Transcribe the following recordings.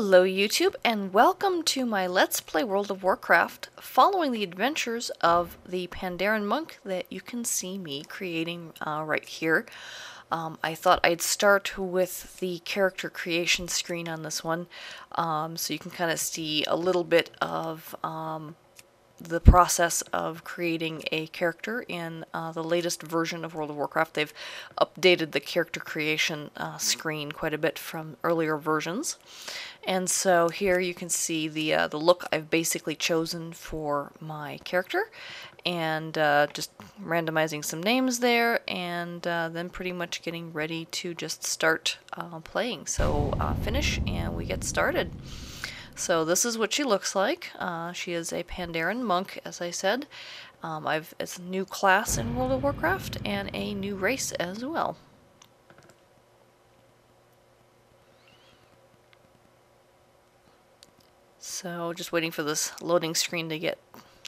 Hello YouTube, and welcome to my Let's Play World of Warcraft, following the adventures of the Pandaren Monk that you can see me creating right here. I thought I'd start with the character creation screen on this one, so you can kind of see a little bit of the process of creating a character in the latest version of World of Warcraft. They've updated the character creation screen quite a bit from earlier versions. And so here you can see the look I've basically chosen for my character, and just randomizing some names there, and then pretty much getting ready to just start playing. So finish and we get started. So this is what she looks like. She is a Pandaren Monk, as I said. It's a new class in World of Warcraft and a new race as well. So just waiting for this loading screen to get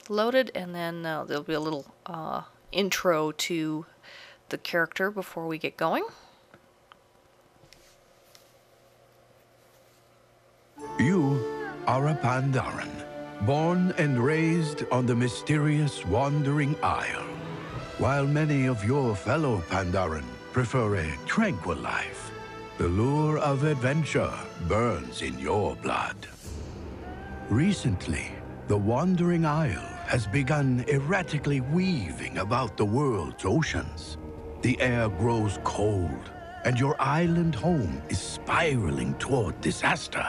loaded, and then there'll be a little intro to the character before we get going. You are a Pandaren, born and raised on the mysterious Wandering Isle. While many of your fellow Pandaren prefer a tranquil life, the lure of adventure burns in your blood. Recently, the Wandering Isle has begun erratically weaving about the world's oceans. The air grows cold, and your island home is spiraling toward disaster.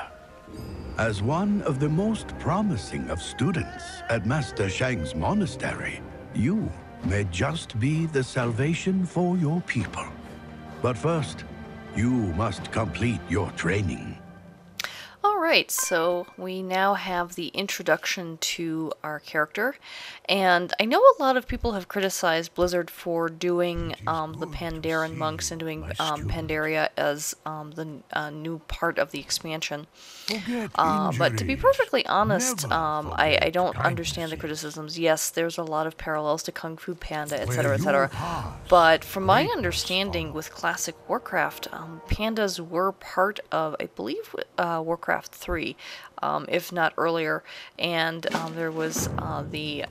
As one of the most promising of students at Master Shang's monastery, you may just be the salvation for your people. But first, you must complete your training. Alright, so we now have the introduction to our character, and I know a lot of people have criticized Blizzard for doing the Pandaren monks and doing Pandaria as the new part of the expansion. But to be perfectly honest, I don't understand the criticisms. Yes, there's a lot of parallels to Kung Fu Panda, etc., etc. But from my understanding with classic Warcraft, pandas were part of, I believe, Warcraft 3, if not earlier, and there was the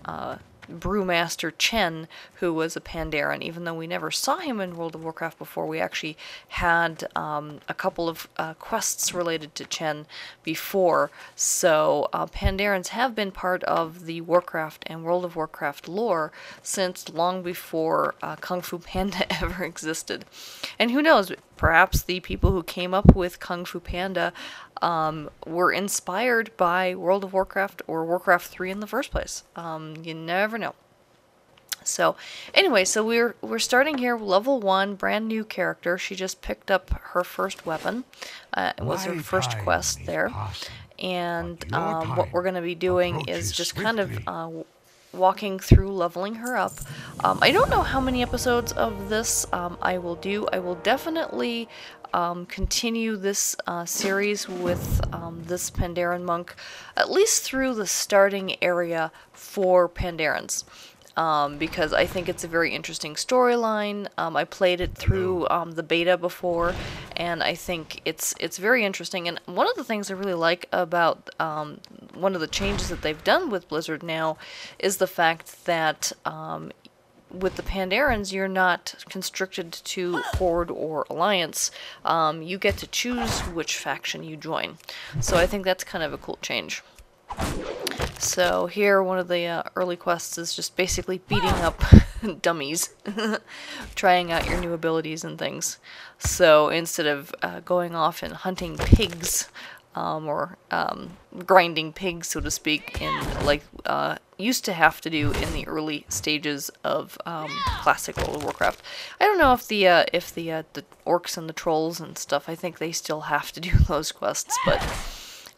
Brewmaster Chen, who was a Pandaren. Even though we never saw him in World of Warcraft before, we actually had a couple of quests related to Chen before. So Pandarens have been part of the Warcraft and World of Warcraft lore since long before Kung Fu Panda ever existed. And who knows, perhaps the people who came up with Kung Fu Panda were inspired by World of Warcraft or Warcraft 3 in the first place. You never know. So anyway, so we're starting here, level 1, brand new character. She just picked up her first weapon. It was her first quest there. And what we're going to be doing is just kind of walking through leveling her up. I don't know how many episodes of this I will do. I will definitely continue this series with this Pandaren Monk, at least through the starting area for Pandarens. Because I think it's a very interesting storyline. I played it through the beta before, and I think it's very interesting. And one of the things I really like about one of the changes that they've done with Blizzard now is the fact that with the Pandarens, you're not constricted to Horde or Alliance. You get to choose which faction you join. So I think that's kind of a cool change. So here, one of the early quests is just basically beating up dummies, trying out your new abilities and things. So instead of going off and hunting pigs, or grinding pigs, so to speak, in like used to have to do in the early stages of classic World of Warcraft. I don't know if the orcs and the trolls and stuff, I think they still have to do those quests, but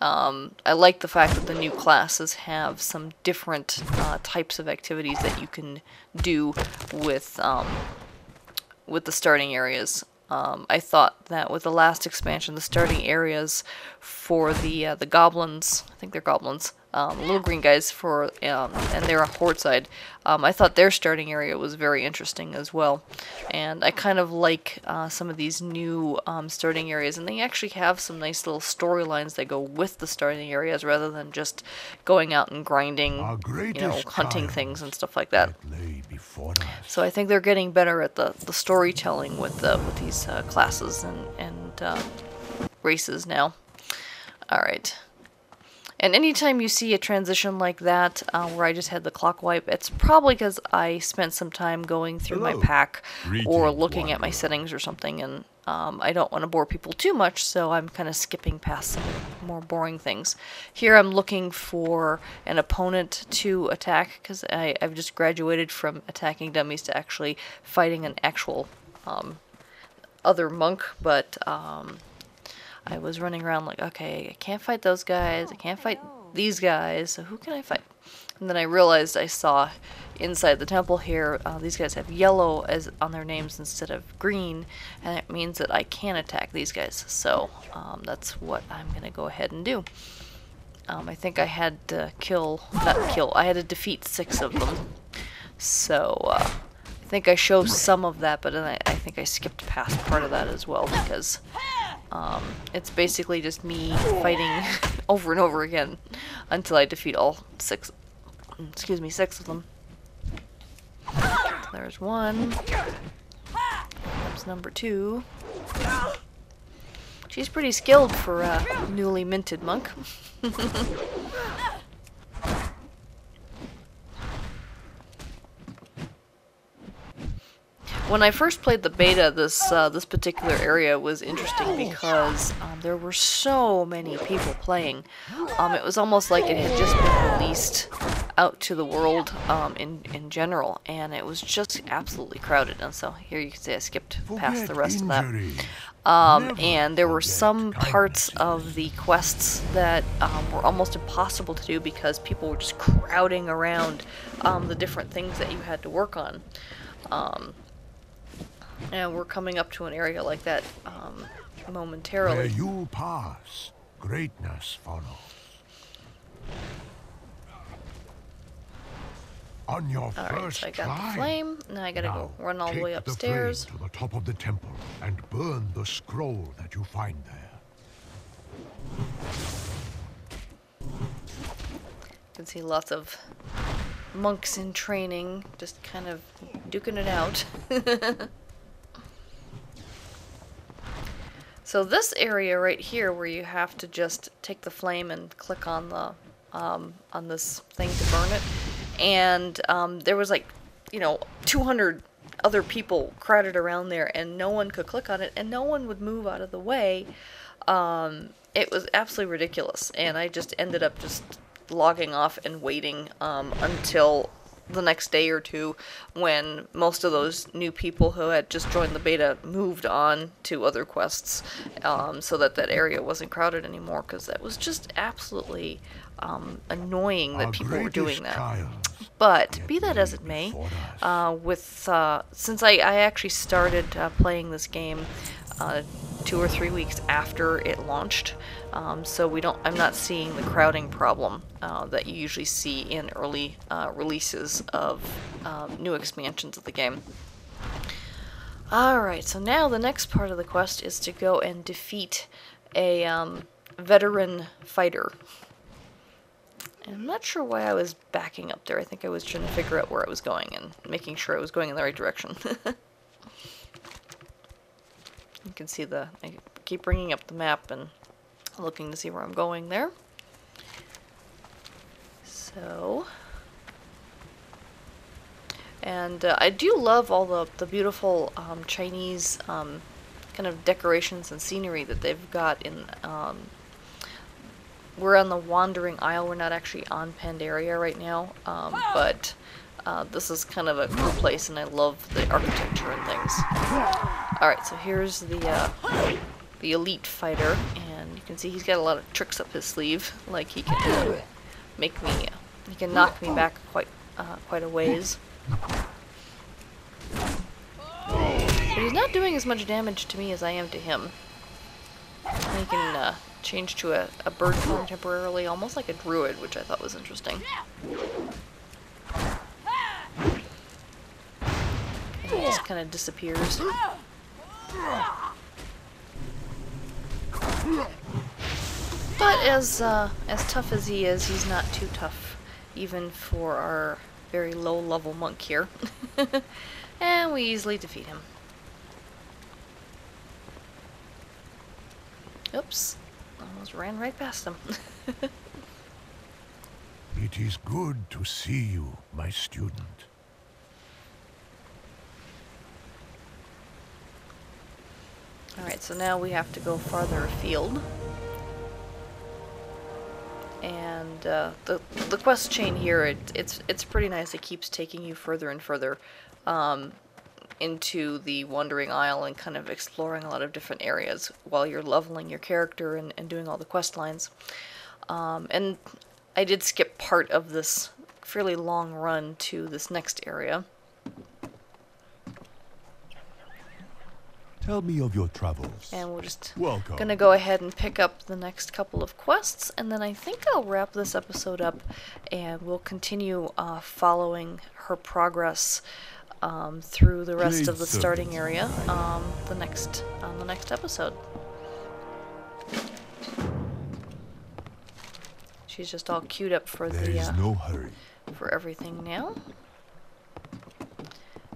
I like the fact that the new classes have some different types of activities that you can do with the starting areas. I thought that with the last expansion, the starting areas for the goblins, I think they're goblins, little green guys for, and they're a horde side. I thought their starting area was very interesting as well, and I kind of like some of these new starting areas, and they actually have some nice little storylines that go with the starting areas rather than just going out and grinding, hunting things and stuff like that. So I think they're getting better at the storytelling with these classes and races now. All right. And anytime you see a transition like that, where I just had the clock wipe, it's probably because I spent some time going through my pack or looking at my settings or something, and I don't want to bore people too much, so I'm kind of skipping past some more boring things. Here I'm looking for an opponent to attack, because I've just graduated from attacking dummies to actually fighting an actual other monk, but I was running around like, okay, I can't fight those guys, I can't fight these guys, so who can I fight? And then I realized I saw inside the temple here, these guys have yellow as on their names instead of green, and it means that I can attack these guys. So that's what I'm going to go ahead and do. I think I had to I had to defeat 6 of them. So I think I show some of that, but then I think I skipped past part of that as well, because it's basically just me fighting over and over again until I defeat all 6 of them. There's 1. There's number 2. She's pretty skilled for a newly minted monk. When I first played the beta, this particular area was interesting because there were so many people playing. It was almost like it had just been released out to the world in general, and it was just absolutely crowded. And so here you can see I skipped past the rest of that. And there were some parts of the quests that were almost impossible to do because people were just crowding around the different things that you had to work on. And we're coming up to an area like that momentarily. Where you pass, greatness follows. On your first so I got climb, the flame. Now I gotta go run all the way upstairs. To the top of the temple and burn the scroll that you find there. You can see lots of monks in training, just kind of duking it out. So this area right here, where you have to just take the flame and click on the on this thing to burn it, and there was like 200 other people crowded around there, and no one could click on it, and no one would move out of the way. It was absolutely ridiculous, and I just ended up just logging off and waiting until the next day or two, when most of those new people who had just joined the beta moved on to other quests, so that area wasn't crowded anymore, because that was just absolutely annoying that people were doing that. But be that as it may, since I actually started playing this game 2 or 3 weeks after it launched, so I'm not seeing the crowding problem that you usually see in early releases of new expansions of the game. Alright, so now the next part of the quest is to go and defeat a veteran fighter. And I'm not sure why I was backing up there. I think I was trying to figure out where I was going and making sure I was going in the right direction. You can see I keep bringing up the map and looking to see where I'm going there. So, and I do love all the beautiful Chinese kind of decorations and scenery that they've got in. We're on the Wandering Isle. We're not actually on Pandaria right now, but this is kind of a cool place, and I love the architecture and things. Alright, so here's the elite fighter, and you can see he's got a lot of tricks up his sleeve. Like he can he can knock me back quite a ways. But he's not doing as much damage to me as I am to him. And he can change to a bird form temporarily, almost like a druid, which I thought was interesting. And he just kind of disappears. But as tough as he is, he's not too tough, even for our very low-level monk here. And we easily defeat him. Oops. Almost ran right past him. It is good to see you, my student. Alright, so now we have to go farther afield. And the quest chain here, it's pretty nice. It keeps taking you further and further into the Wandering Isle and kind of exploring a lot of different areas while you're leveling your character and doing all the quest lines. And I did skip part of this fairly long run to this next area. Tell me of your travels. And we're just Welcome. gonna go ahead and pick up the next couple of quests, and then I think I'll wrap this episode up, and we'll continue following her progress through the rest of the starting area on the next episode. She's just all queued up for There is no hurry. for everything now.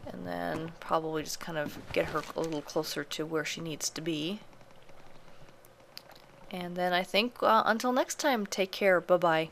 And then probably just kind of get her a little closer to where she needs to be. And then I think until next time, take care. Bye-bye.